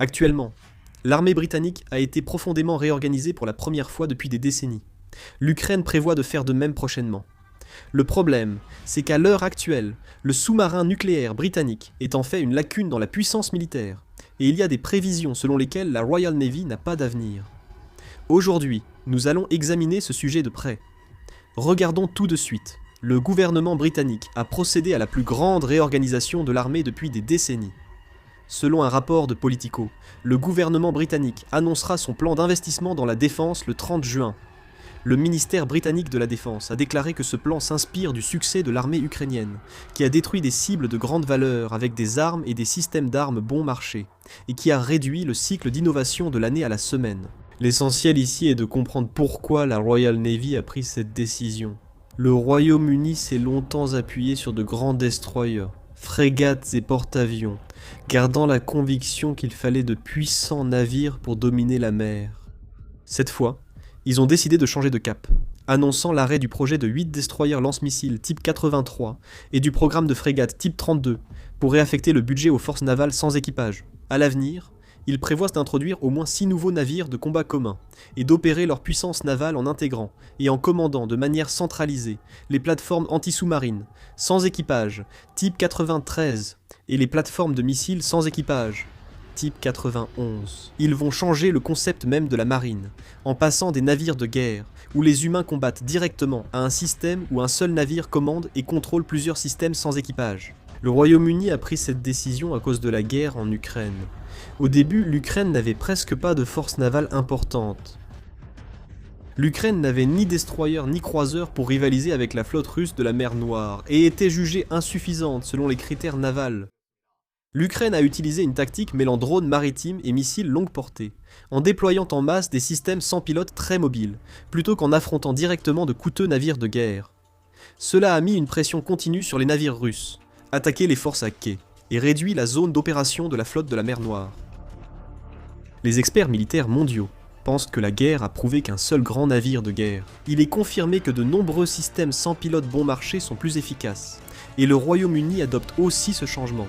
Actuellement, l'armée britannique a été profondément réorganisée pour la première fois depuis des décennies. L'Ukraine prévoit de faire de même prochainement. Le problème, c'est qu'à l'heure actuelle, le sous-marin nucléaire britannique est en fait une lacune dans la puissance militaire, et il y a des prévisions selon lesquelles la Royal Navy n'a pas d'avenir. Aujourd'hui, nous allons examiner ce sujet de près. Regardons tout de suite. Le gouvernement britannique a procédé à la plus grande réorganisation de l'armée depuis des décennies. Selon un rapport de Politico, le gouvernement britannique annoncera son plan d'investissement dans la défense le 30 juin. Le ministère britannique de la Défense a déclaré que ce plan s'inspire du succès de l'armée ukrainienne, qui a détruit des cibles de grande valeur avec des armes et des systèmes d'armes bon marché, et qui a réduit le cycle d'innovation de l'année à la semaine. L'essentiel ici est de comprendre pourquoi la Royal Navy a pris cette décision. Le Royaume-Uni s'est longtemps appuyé sur de grands destroyers, frégates et porte-avions, gardant la conviction qu'il fallait de puissants navires pour dominer la mer. Cette fois, ils ont décidé de changer de cap, annonçant l'arrêt du projet de 8 destroyers lance-missiles type 83 et du programme de frégates type 32 pour réaffecter le budget aux forces navales sans équipage. À l'avenir, ils prévoient d'introduire au moins 6 nouveaux navires de combat communs et d'opérer leur puissance navale en intégrant et en commandant de manière centralisée les plateformes anti-sous-marines sans équipage type 93 et les plateformes de missiles sans équipage type 91. Ils vont changer le concept même de la marine, en passant des navires de guerre, où les humains combattent directement, à un système où un seul navire commande et contrôle plusieurs systèmes sans équipage. Le Royaume-Uni a pris cette décision à cause de la guerre en Ukraine. Au début, l'Ukraine n'avait presque pas de force navale importante. L'Ukraine n'avait ni destroyer ni croiseur pour rivaliser avec la flotte russe de la mer Noire, et était jugée insuffisante selon les critères navals. L'Ukraine a utilisé une tactique mêlant drones maritimes et missiles longue portée, en déployant en masse des systèmes sans pilote très mobiles, plutôt qu'en affrontant directement de coûteux navires de guerre. Cela a mis une pression continue sur les navires russes, attaqué les forces à quai, et réduit la zone d'opération de la flotte de la mer Noire. Les experts militaires mondiaux pensent que la guerre a prouvé qu'un seul grand navire de guerre. Il est confirmé que de nombreux systèmes sans pilote bon marché sont plus efficaces, et le Royaume-Uni adopte aussi ce changement.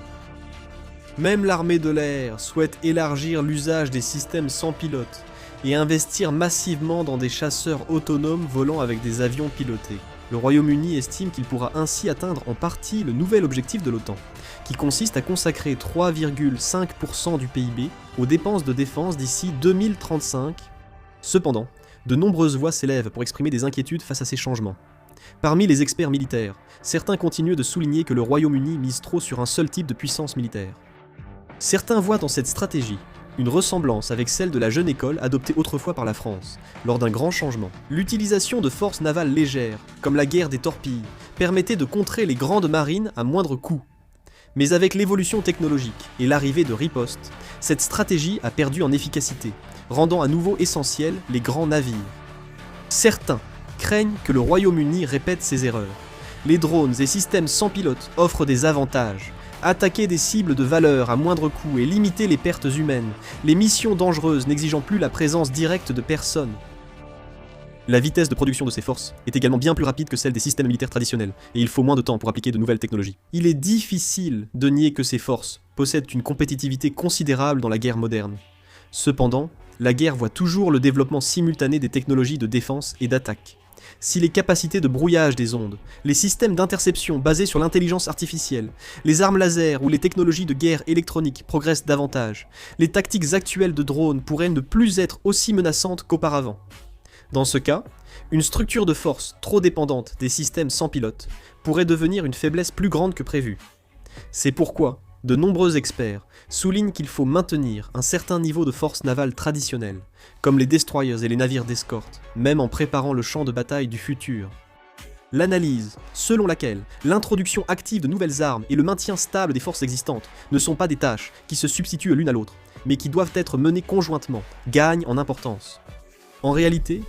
Même l'armée de l'air souhaite élargir l'usage des systèmes sans pilote et investir massivement dans des chasseurs autonomes volant avec des avions pilotés. Le Royaume-Uni estime qu'il pourra ainsi atteindre en partie le nouvel objectif de l'OTAN, qui consiste à consacrer 3,5% du PIB aux dépenses de défense d'ici 2035. Cependant, de nombreuses voix s'élèvent pour exprimer des inquiétudes face à ces changements. Parmi les experts militaires, certains continuent de souligner que le Royaume-Uni mise trop sur un seul type de puissance militaire. Certains voient dans cette stratégie une ressemblance avec celle de la jeune école adoptée autrefois par la France, lors d'un grand changement. L'utilisation de forces navales légères, comme la guerre des torpilles, permettait de contrer les grandes marines à moindre coût. Mais avec l'évolution technologique et l'arrivée de ripostes, cette stratégie a perdu en efficacité, rendant à nouveau essentiels les grands navires. Certains craignent que le Royaume-Uni répète ses erreurs. Les drones et systèmes sans pilote offrent des avantages. Attaquer des cibles de valeur à moindre coût et limiter les pertes humaines, les missions dangereuses n'exigeant plus la présence directe de personnes. La vitesse de production de ces forces est également bien plus rapide que celle des systèmes militaires traditionnels, et il faut moins de temps pour appliquer de nouvelles technologies. Il est difficile de nier que ces forces possèdent une compétitivité considérable dans la guerre moderne. Cependant, la guerre voit toujours le développement simultané des technologies de défense et d'attaque. Si les capacités de brouillage des ondes, les systèmes d'interception basés sur l'intelligence artificielle, les armes laser ou les technologies de guerre électronique progressent davantage, les tactiques actuelles de drones pourraient ne plus être aussi menaçantes qu'auparavant. Dans ce cas, une structure de force trop dépendante des systèmes sans pilote pourrait devenir une faiblesse plus grande que prévu. C'est pourquoi de nombreux experts soulignent qu'il faut maintenir un certain niveau de force navale traditionnelle, comme les destroyers et les navires d'escorte, même en préparant le champ de bataille du futur. L'analyse, selon laquelle l'introduction active de nouvelles armes et le maintien stable des forces existantes ne sont pas des tâches qui se substituent l'une à l'autre, mais qui doivent être menées conjointement, gagne en importance. En réalité,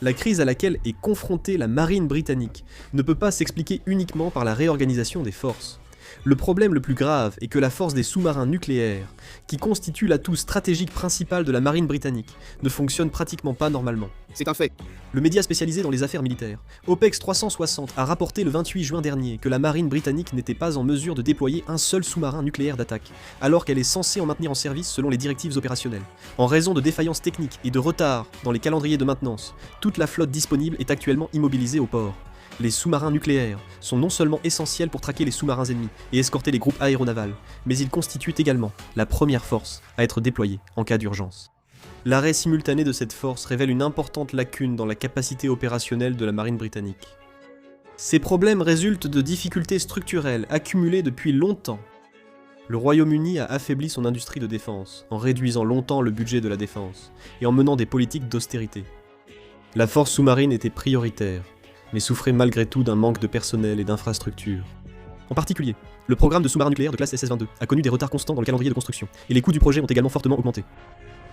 la crise à laquelle est confrontée la marine britannique ne peut pas s'expliquer uniquement par la réorganisation des forces. Le problème le plus grave est que la force des sous-marins nucléaires, qui constitue l'atout stratégique principal de la marine britannique, ne fonctionne pratiquement pas normalement. C'est un fait. Le média spécialisé dans les affaires militaires, OPEX 360, a rapporté le 28 juin dernier que la marine britannique n'était pas en mesure de déployer un seul sous-marin nucléaire d'attaque, alors qu'elle est censée en maintenir en service selon les directives opérationnelles. En raison de défaillances techniques et de retards dans les calendriers de maintenance, toute la flotte disponible est actuellement immobilisée au port. Les sous-marins nucléaires sont non seulement essentiels pour traquer les sous-marins ennemis et escorter les groupes aéronavals, mais ils constituent également la première force à être déployée en cas d'urgence. L'arrêt simultané de cette force révèle une importante lacune dans la capacité opérationnelle de la marine britannique. Ces problèmes résultent de difficultés structurelles accumulées depuis longtemps. Le Royaume-Uni a affaibli son industrie de défense, en réduisant longtemps le budget de la défense, et en menant des politiques d'austérité. La force sous-marine était prioritaire, mais souffrait malgré tout d'un manque de personnel et d'infrastructures. En particulier, le programme de sous-marins nucléaires de classe SS-22 a connu des retards constants dans le calendrier de construction, et les coûts du projet ont également fortement augmenté.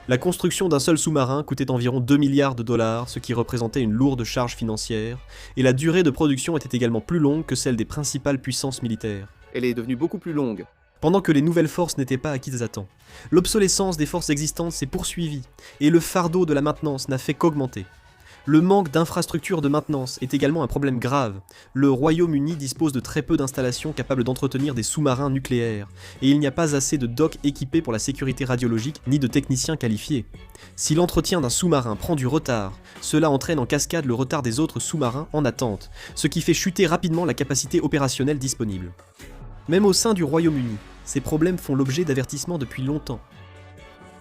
La construction d'un seul sous-marin coûtait environ 2 milliards de dollars, ce qui représentait une lourde charge financière, et la durée de production était également plus longue que celle des principales puissances militaires. Elle est devenue beaucoup plus longue. Pendant que les nouvelles forces n'étaient pas acquises à temps, l'obsolescence des forces existantes s'est poursuivie, et le fardeau de la maintenance n'a fait qu'augmenter. Le manque d'infrastructures de maintenance est également un problème grave. Le Royaume-Uni dispose de très peu d'installations capables d'entretenir des sous-marins nucléaires, et il n'y a pas assez de docks équipés pour la sécurité radiologique ni de techniciens qualifiés. Si l'entretien d'un sous-marin prend du retard, cela entraîne en cascade le retard des autres sous-marins en attente, ce qui fait chuter rapidement la capacité opérationnelle disponible. Même au sein du Royaume-Uni, ces problèmes font l'objet d'avertissements depuis longtemps.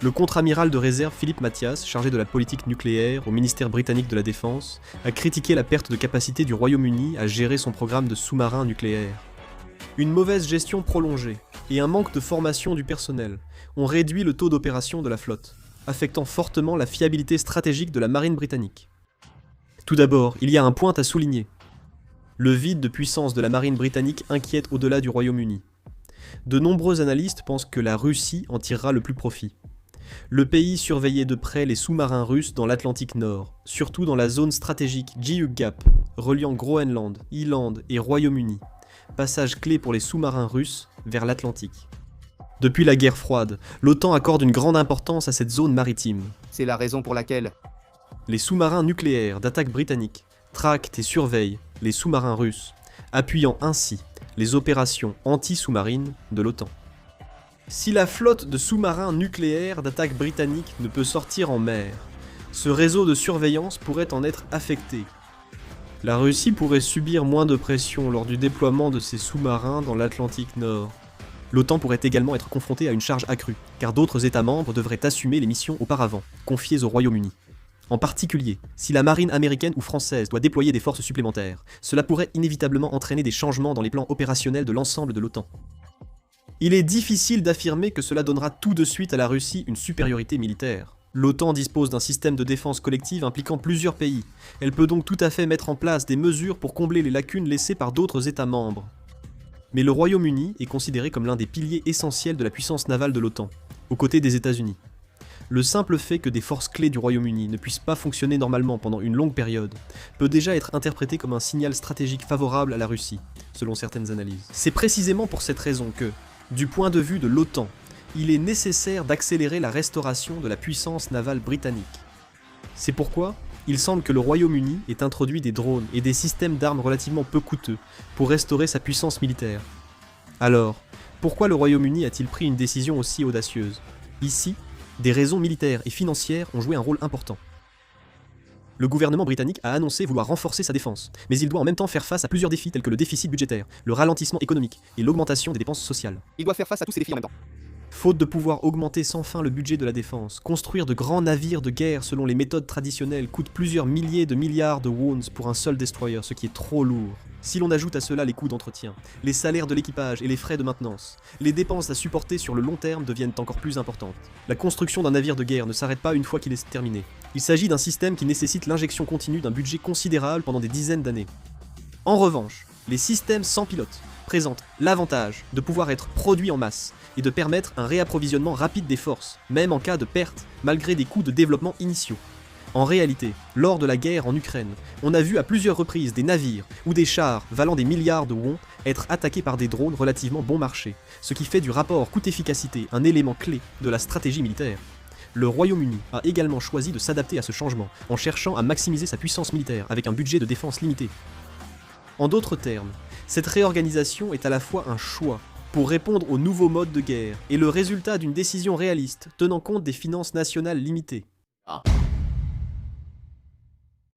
Le contre-amiral de réserve Philip Mathias, chargé de la politique nucléaire au ministère britannique de la Défense, a critiqué la perte de capacité du Royaume-Uni à gérer son programme de sous-marins nucléaires. Une mauvaise gestion prolongée et un manque de formation du personnel ont réduit le taux d'opération de la flotte, affectant fortement la fiabilité stratégique de la marine britannique. Tout d'abord, il y a un point à souligner. Le vide de puissance de la marine britannique inquiète au-delà du Royaume-Uni. De nombreux analystes pensent que la Russie en tirera le plus profit. Le pays surveillait de près les sous-marins russes dans l'Atlantique Nord, surtout dans la zone stratégique Gyeonggi Gap, reliant Groenland, Îlande et Royaume-Uni, passage clé pour les sous-marins russes vers l'Atlantique. Depuis la guerre froide, l'OTAN accorde une grande importance à cette zone maritime. C'est la raison pour laquelle Les sous-marins nucléaires d'attaque britannique traquent et surveillent les sous-marins russes, appuyant ainsi les opérations anti-sous-marines de l'OTAN. Si la flotte de sous-marins nucléaires d'attaque britannique ne peut sortir en mer, ce réseau de surveillance pourrait en être affecté. La Russie pourrait subir moins de pression lors du déploiement de ses sous-marins dans l'Atlantique Nord. L'OTAN pourrait également être confrontée à une charge accrue, car d'autres États membres devraient assumer les missions auparavant, confiées au Royaume-Uni. En particulier, si la marine américaine ou française doit déployer des forces supplémentaires, cela pourrait inévitablement entraîner des changements dans les plans opérationnels de l'ensemble de l'OTAN. Il est difficile d'affirmer que cela donnera tout de suite à la Russie une supériorité militaire. L'OTAN dispose d'un système de défense collective impliquant plusieurs pays. Elle peut donc tout à fait mettre en place des mesures pour combler les lacunes laissées par d'autres États membres. Mais le Royaume-Uni est considéré comme l'un des piliers essentiels de la puissance navale de l'OTAN, aux côtés des États-Unis. Le simple fait que des forces clés du Royaume-Uni ne puissent pas fonctionner normalement pendant une longue période peut déjà être interprété comme un signal stratégique favorable à la Russie, selon certaines analyses. C'est précisément pour cette raison que, du point de vue de l'OTAN, il est nécessaire d'accélérer la restauration de la puissance navale britannique. C'est pourquoi il semble que le Royaume-Uni ait introduit des drones et des systèmes d'armes relativement peu coûteux pour restaurer sa puissance militaire. Alors, pourquoi le Royaume-Uni a-t-il pris une décision aussi audacieuse ? Ici, des raisons militaires et financières ont joué un rôle important. Le gouvernement britannique a annoncé vouloir renforcer sa défense, mais il doit en même temps faire face à plusieurs défis tels que le déficit budgétaire, le ralentissement économique et l'augmentation des dépenses sociales. il doit faire face à tous ces défis en même temps. Faute de pouvoir augmenter sans fin le budget de la défense, construire de grands navires de guerre selon les méthodes traditionnelles coûte plusieurs milliers de milliards de wounds pour un seul destroyer, ce qui est trop lourd. Si l'on ajoute à cela les coûts d'entretien, les salaires de l'équipage et les frais de maintenance, les dépenses à supporter sur le long terme deviennent encore plus importantes. La construction d'un navire de guerre ne s'arrête pas une fois qu'il est terminé. Il s'agit d'un système qui nécessite l'injection continue d'un budget considérable pendant des dizaines d'années. En revanche, les systèmes sans pilote présentent l'avantage de pouvoir être produits en masse et de permettre un réapprovisionnement rapide des forces, même en cas de perte, malgré des coûts de développement initiaux. En réalité, lors de la guerre en Ukraine, on a vu à plusieurs reprises des navires ou des chars valant des milliards de wons être attaqués par des drones relativement bon marché, ce qui fait du rapport coût-efficacité un élément clé de la stratégie militaire. Le Royaume-Uni a également choisi de s'adapter à ce changement en cherchant à maximiser sa puissance militaire avec un budget de défense limité. En d'autres termes, cette réorganisation est à la fois un choix pour répondre aux nouveaux modes de guerre et le résultat d'une décision réaliste tenant compte des finances nationales limitées.